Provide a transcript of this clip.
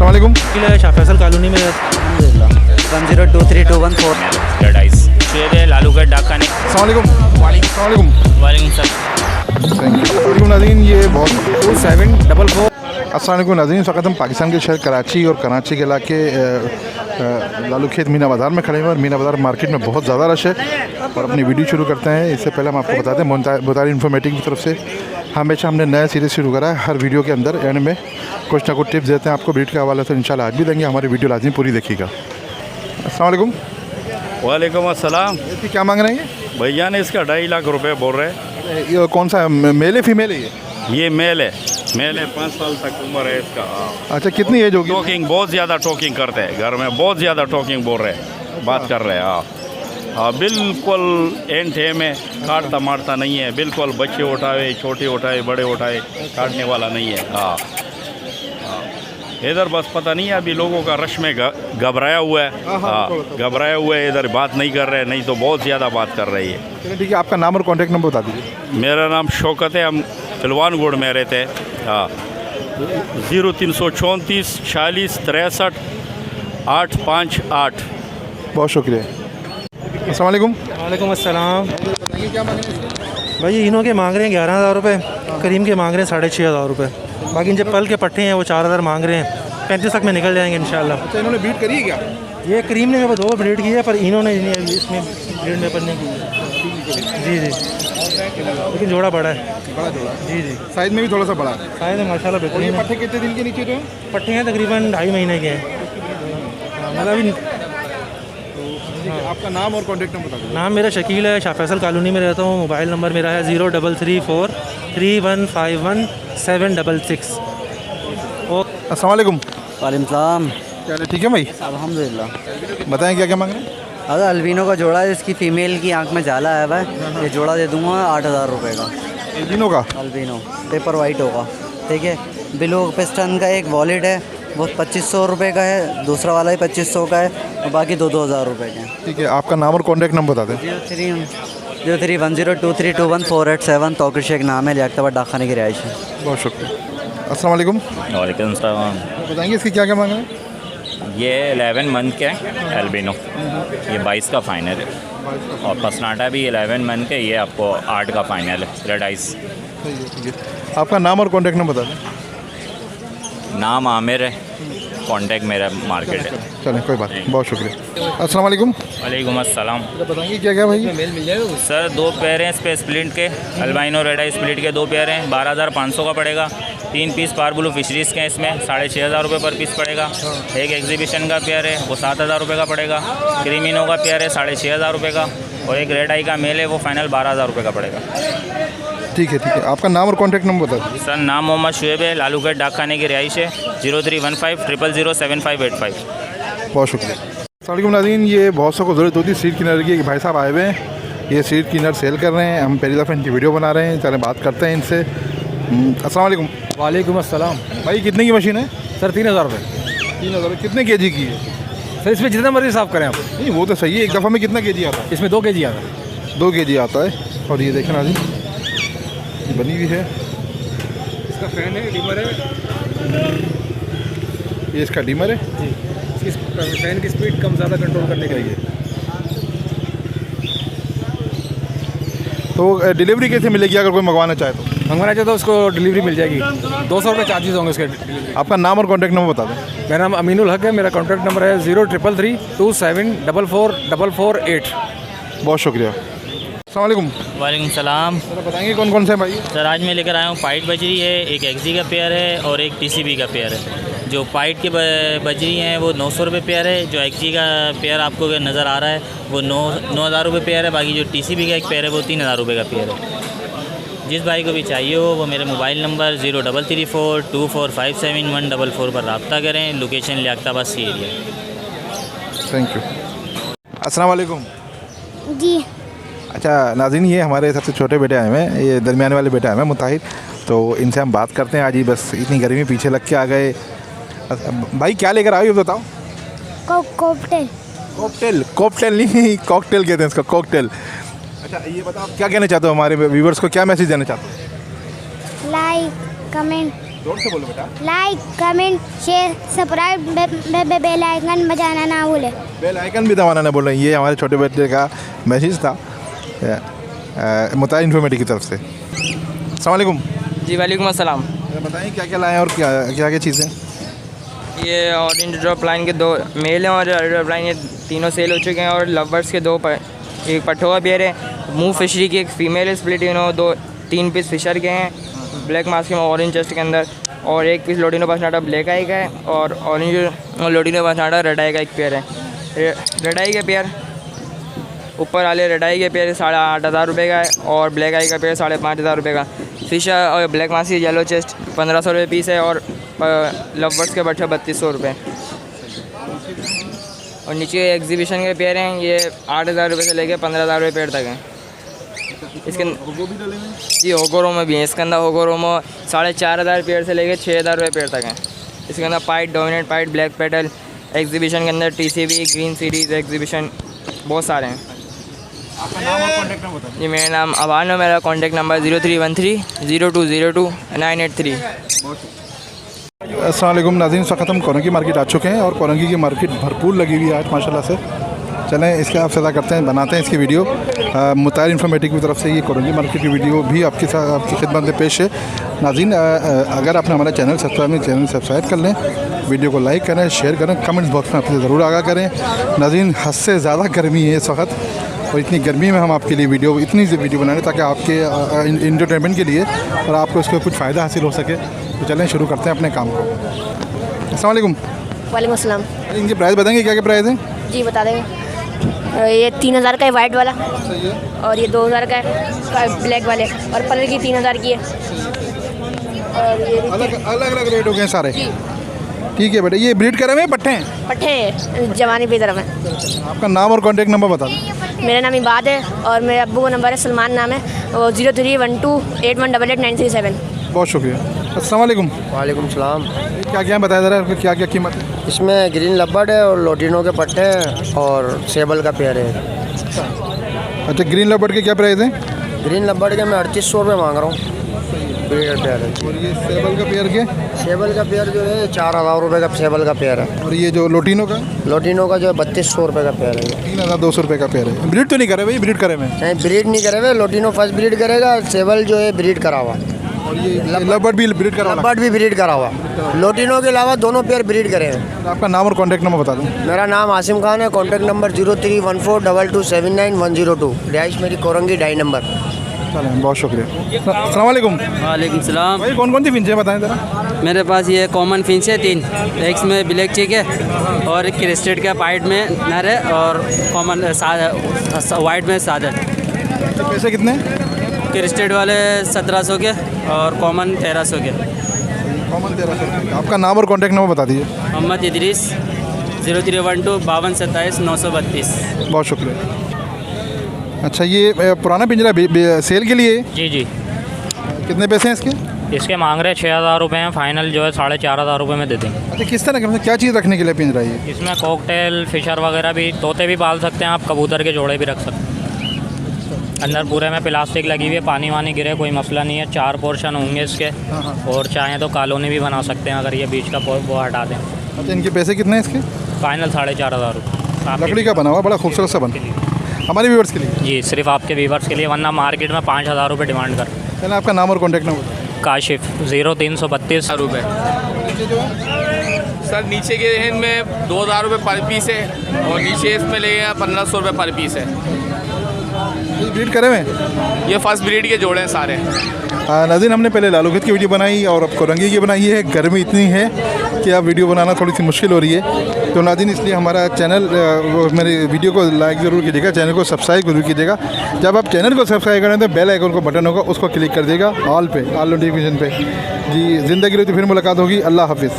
अस्सलाम वालेकुम। शाह फैसल कॉलोनी में 10232114 शुएब लालूगढ़ डाकाने। अस्सलाम वालेकुम। वालेकुम अस्सलाम नाज़रीन, ये बहुत 2744। अस्सलाम वालेकुम नाज़रीन, इस वक्त हम पाकिस्तान के शहर कराची और कराची के इलाके लालू खेत मीना बाज़ार में खड़े हैं और मीना बाज़ार मार्केट में बहुत ज़्यादा रश है और अपनी वीडियो शुरू करते हैं। इससे पहले हम आपको बताते हैं बुतारी इन्फॉर्मेटिव की तरफ से हमेशा हमने नया सीरीज़ शुरू करा है। हर वीडियो के अंदर एंड में कुछ ना कुछ टिप्स देते हैं आपको ब्रीड के हवाले से। इंशाल्लाह आज भी देंगे, हमारी वीडियो लाजमी पूरी देखिएगा। अस्सलाम वालेकुम। वालेकुम अस्सलाम। इसकी क्या मांग रहे हैं भैया ने इसका 2.5 लाख रुपए बोल रहे हैं। ये कौन सा मेल है फीमेल है ये मेल है 5 साल तक उम्र है इसका। अच्छा, कितनी एज होगी? टॉकिंग बहुत ज़्यादा टॉकिंग करते हैं, घर में बहुत ज़्यादा टॉकिंग बोल रहे हैं, बात कर रहे हैं। हाँ, बिल्कुल एंड है में काटता मारता नहीं है, बिल्कुल बच्चे उठाए, छोटे उठाए, बड़े उठाए, काटने वाला नहीं है। हाँ, इधर बस पता नहीं है अभी लोगों का रश में घबराया हुआ है। हाँ, घबराया हुआ है, इधर बात नहीं कर रहे, नहीं तो बहुत ज़्यादा बात कर रही है। चलिए ठीक है, आपका नाम और कॉन्टैक्ट नंबर बता दीजिए। मेरा नाम शौकत है, हम सिलवानगुड़ में रहते हैं। हाँ, 0334 46 63 858। बहुत शुक्रिया। अस्सलाम वालेकुम। वालेकुम अस्सलाम। भाई इन्हों के मांग रहे हैं 11,000 रुपये, करीम के मांग रहे हैं 6,500 रुपये। बाकी इनके पल के पट्टे हैं वो 4,000 मांग रहे हैं। 35 तक में निकल जाएंगे इंशाल्लाह। अच्छा, इन्होंने बीट करी है क्या? ये करीम ने मेरे को 2 ब्रीड की है पर इन्होंने इसमें ब्रीड में पर नहीं की। जी लेकिन जोड़ा बड़ा है। बड़ा जोड़ा जी साइज में भी थोड़ा सा बड़ा है। शायद माशाल्लाह बेहतरीन है। पट्टे कितने दिन के नीचे जो है? पट्टे हैं तकरीबन 2.5 महीने के हैं। मतलब अभी आपका नाम और कॉन्टैक्ट नंबर बता दीजिए। नाम मेरा शकील है, शाह फैसल कॉलोनी में रहता हूँ। मोबाइल नंबर मेरा है 0334 3151 766। अस्सलाम वालेकुम। वालेकुम सलाम। क्या ठीक है भाई? अल्हम्दुलिल्लाह। बताएं क्या क्या मांग रहे हैं? अगर अल्बिनो का जोड़ा है, इसकी फ़ीमेल की आंख में जाला है भाई, ये जोड़ा दे दूंगा 8,000 रुपये का। एल्बिनो का? अल्बिनो पेपर वाइट होगा, ठीक है। बिलो पिस्टन का एक वॉलेट है, वो 2,500 रुपये का है, दूसरा वाला ही 2,500 का है और बाकी 2,000 रुपये के हैं। ठीक है, आपका नाम और कॉन्टैक्ट नंबर बता दें। 0310232148 तौकीर शेख नाम है, लियाकताबाद डाकखाने की रिहाइश है। बहुत शुक्रिया। अस्सलाम वालेकुम। वालेकुम सलाम। बताएंगे इसकी क्या क्या मांग रहे हैं? ये 11 मंथ के एल्बिनो, ये 22 का फाइनल है और पसनाटा भी 11 मंथ के, ये आपको 8 का फाइनल है। Red ice. ठीक है, आपका नाम और कॉन्टैक्ट नंबर बता दें। नाम आमिर है, कॉन्टैक्ट मेरा मार्केट है। चलें, कोई बात नहीं, बहुत शुक्रिया। अस्सलाम वालेकुम। वालेकुम अस्सलाम। बताएंगे क्या क्या भाई? सर 2 पेयर हैं स्पेस स्प्लिट के, अल्बाइनो रेड आई स्प्लिट के 2 पेयर हैं, 12,500 का पड़ेगा। 3 पीस पार ब्लू फिशरीज़ के हैं, इसमें 6,500 रुपये पर पीस पड़ेगा। एक एग्जीबिशन का पेयर है, वो 7,000 रुपये का पड़ेगा। क्रीमिनो का पेयर है 6,500 रुपये का और एक रेड आई का मेल है, वो फाइनल 12,000 रुपये का पड़ेगा। ठीक है, आपका नाम और कॉन्टैक्ट नंबर बता दीजिए। सर नाम मोहम्मद शुएब है, लालूगढ़ डाकखाने की रिहाइश है। 0315 000 7585। बहुत शुक्रिया। अस्सलाम नाज़रीन, ये बहुत सौ को ज़रूरत होती है सीट किनर की। भाई साहब आए हुए हैं, ये सीट किनर सेल कर रहे हैं। हम पहली दफ़ा इनकी वीडियो बना रहे हैं, चले बात करते हैं इनसे। अस्सलाम वालेकुम। वालेकुम अस्सलाम। भाई कितने की मशीन है? सर 3,000 रुपये। 3,000। कितने केजी की है? सर इसमें जितना मर्जी साफ़ करें आप। नहीं वो तो सही है, एक दफ़ा में कितना केजी आता है? इसमें 2 kg आता है। 2 केजी आता है। और ये देखें नाज़रीन, ये बनी हुई है, इसका फैन है, डिमर है। ये इसका डिमर है जी, इसकी फैन की स्पीड कम ज़्यादा कंट्रोल करने के लिए। तो डिलीवरी कैसे मिलेगी अगर कोई मंगवाना चाहे तो? मंगवाना चाहे तो उसको डिलीवरी मिल जाएगी। 200 रुपये चार्जेस होंगे उसके डिलीवरी। आपका नाम और कॉन्टैक्ट नंबर बता दें। मेरा नाम अमीनुल हक है, मेरा कॉन्टैक्ट नंबर है 0333 27 44 448। बहुत शुक्रिया। अस्सलाम वालेकुम। वालेकुम सलाम। सर बताएंगे कौन कौन से भाई? सर आज मैं लेकर आया हूँ पाइट बजरी है, एक एक्जी का पेयर है और एक टीसीबी का पेयर है। जो पाइट के बजरी हैं वो 900 रुपये पेयर है, जो एक्जी का पेयर आपको नज़र आ रहा है वो 9,000 रुपये पेयर है। बाकी जो टीसीबी का एक पेयर है वो 3,000 रुपये का पेयर है। जिस भाई को भी चाहिए हो वो मेरे मोबाइल नंबर 0334 2457 144 पर रब्ता करें। Location Liaquatabad C area. Thank you. अस्सलाम वालेकुम। जी। अच्छा नाज़रीन, ये हमारे सबसे छोटे बेटे आए हुए हैं, ये दरमियाने वाले बेटे आए हुए हैं मुताहिर, तो इनसे हम बात करते हैं। आज ही बस इतनी गर्मी पीछे लग के आ गए। भाई क्या लेकर आए हो बताओ? कॉकटेल। कॉकटेल नहीं, कॉकटेल कहते हैं इसका, कॉकटेल। अच्छा ये बताओ क्या कहना चाहते हो, हमारे व्यूवर्स को क्या मैसेज देना चाहते हो? लाइक कमेंट जोर से बोलो बेटा। Like comment share subscribe bell icon बजाना ना भूले। बेल आइकन भी दबाना ना बोलें। ये हमारे छोटे बच्चे का मैसेज था मुताहिद इन्फॉर्मेटिव की तरफ से। अस्सलाम वालेकुम। जी वालेकुम अस्सलाम। बताइए क्या क्या लाए हैं और क्या क्या क्या चीज़ें। ये ऑरेंज ड्रॉप लाइन के 2 मेल हैं और ड्रॉप लाइन ये तीनों सेल हो चुके हैं और लवर्स के 2 एक पठोआ पेयर है, मूव फिशरी की एक फ़ीमेल है स्प्लिटिनो, 2-3 पीस फिशर के हैं ब्लैक मास्क में ऑरेंज चेस्ट के अंदर, और 1 पीस लोडिनो पासनाटा ब्लैक आई का है और ऑरेंज लोडिनो पासनाटा रेड आई का एक पेयर है। रेड आई के पेयर ऊपर वाले रेड आई के पेयर 8,500 रुपये का है और ब्लैक आई का पेयर 5,500 रुपये का। फिशर और ब्लैक मास्क की येलो चेस्ट 1,500 रुपये पीस है और लवर्स के बट्टे 3,200 रुपये। और नीचे एग्जीबिशन के पेयर हैं, ये 8,000 रुपये से लेके 15,000 रुपये पेयर तक हैं। इसके जी होगोरो में भी हैं, इसके अंदर होगोरो में 4,500 पेयर से लेके 6,000 रुपये पेयर तक हैं। इसके अंदर पाइट, डोमिनेट पाइट, ब्लैक पेडल, एग्जीबिशन के अंदर TCB, ग्रीन सीरीज़ एग्जीबिशन बहुत सारे हैं। आपका नाम और कॉन्टैक्ट नंबर बताइए। जी मेरा नाम अबान है, मेरा कॉन्टैक्ट नंबर 0313-0202-983। अस्सलाम वालेकुम नाज़रीन, इस वक्त हम कोरंगी मार्केट आ चुके हैं और कोरंगी की मार्केट भरपूर लगी हुई है आज माशाल्लाह से। चलें इसके आप सदा करते हैं, बनाते हैं इसकी वीडियो। मुताहिद इन्फॉर्मेटिव की तरफ से ये कोरंगी मार्केट की वीडियो भी आपके साथ आपकी खिदमत में पेश है। नाज़रीन अगर आपने हमारा चैनल सब्सक्राइब कर लें, वीडियो को लाइक करें, शेयर करें, कमेंट्स बॉक्स में अपने ज़रूर आगाह करें। नाज़रीन हद से ज़्यादा गर्मी है इस वक्त और इतनी गर्मी में हम आपके लिए इतनी सी वीडियो बना रहे ताकि आपके इंटरटेनमेंट के लिए और आपको इसका कुछ फ़ायदा हासिल हो सके। तो चलें शुरू करते हैं अपने काम को। अस्सलाम वालेकुम। वालेकुम अस्सलाम। इनके प्राइस बताएंगे क्या क्या प्राइस हैं? जी बता देंगे। ये 3,000 का है वाइट वाला और ये 2,000 का है ब्लैक वाले और पर्ल की 3,000 की है और ये अलग रेट हो गए सारे। ठीक है बेटा, ये ब्रीड करे हुए पट्टे हैं? पट्टे जवानी पे तरफ है। आपका नाम और कॉन्टैक्ट नंबर बता दें। मेरा नाम इबाद है और मेरे अब्बू का नंबर है सलमान नाम है, वो 031281888937। बहुत शुक्रिया। अस्सलाम वालेकुम। वालेकुम सलाम। क्या क्या बताया ज़रा, क्या क्या कीमत है? इसमें ग्रीन लब्बर्ड है और लोटिनो के पट्टे हैं और सेबल का पेयर है। अच्छा, ग्रीन लबर्ड के क्या प्राइस है? ग्रीन लब्बर्ड के मैं 3,800 रुपये मांग रहा हूँ, ब्रीडर पेयर है। और ये सेबल का पेयर के? सेबल का पेयर जो है 4,000 रुपये का सेबल का पेयर है। और ये जो लोटिनो का? लोटिनो का जो है 3,200 रुपये का पेयर है। 3,200 रुपये का पेयर है। ब्रीड तो नहीं करे भाई? ब्रीड करे हुए? नहीं ब्रीड नहीं करे हुए, लोटिनो फर्स्ट ब्रीड करेगा, सेबल जो है ब्रीड करा हुआ। और ये लबर्ड भी ब्रीड करा हुआ? लब्बर्ड भी ब्रीड करा हुआ। लोटिनो के अलावा दोनों पेयर ब्रीड करे हैं। आपका नाम और कॉन्टैक्ट नंबर बता दूँ। मेरा नाम आसिम खान है, कॉन्टैक्ट नंबर 031422799102। रिहाइश मेरी कोरंगी 2.5 नंबर। चलें, बहुत शुक्रिया। अस्सलाम वालेकुम। वालेकुम सलाम। भाई कौन कौन सी फिंच है बताएं ज़रा। मेरे पास ये कॉमन फिंच है 3, एक में ब्लैक चिक है और एक क्रिस्टेड का पाइट में नर है और कॉमन वाइट में सादा है। तो पैसे कितने? क्रिस्टेड वाले 1,700 के और कॉमन 1,300 के। कॉमन 1,300। आपका नाम और कॉन्टैक्ट नंबर बता दीजिए। मोहम्मद इदरीस 0312 5227 932। बहुत शुक्रिया। अच्छा, ये पुराना पिंजरा सेल के लिए? जी जी। कितने पैसे हैं इसके? इसके मांग रहे 6,000 रुपये हैं, फाइनल जो है 4,500 रुपये में दे देंगे। अच्छा, किस तरह का मतलब क्या चीज़ रखने के लिए पिंजरा ये? इसमें कॉकटेल, फिशर वगैरह भी, तोते भी पाल सकते हैं आप, कबूतर के जोड़े भी रख सकते हैं। अंदर पूरे में प्लास्टिक लगी हुई है, पानी वानी गिरे कोई मसला नहीं है। 4 पोर्शन होंगे इसके और चाहें तो कॉलोनी भी बना सकते हैं अगर ये बीच का वो हटा दें। अच्छा, इनके पैसे कितने हैं इसके? फाइनल 4,500 रुपये। लकड़ी का बना हुआ, बड़ा खूबसूरत सा बना, हमारे व्यूवर्स के लिए? जी, सिर्फ आपके व्यूवर्स के लिए, वरना मार्केट में 5,000 रुपये डिमांड कर। पहले आपका नाम और कॉन्टैक्ट नंबर? काशिफ 0332 रुपये। सर नीचे के इनमें 2,000 रुपये पर पीस है और नीचे इसमें लगेगा 1,500 रुपये पर पीस है। ब्रीड करे हुए? ये फर्स्ट ब्रीड के जोड़े हैं सारे। नाज़रीन, हमने पहले लालूगत की वीडियो बनाई और अब कोरंगी की बनाई है। गर्मी इतनी है कि अब वीडियो बनाना थोड़ी सी मुश्किल हो रही है। तो नाज़रीन, इसलिए हमारा चैनल मेरे वीडियो को लाइक ज़रूर कीजिएगा, चैनल को सब्सक्राइब जरूर कीजिएगा। जब आप चैनल को सब्सक्राइब करें तो बेल आइकन को बटन होगा, उसको क्लिक कर देगा ऑल नोटिफिकेशन पे। जी, ज़िंदगी रही तो फिर मुलाकात होगी। अल्लाह हाफिज़।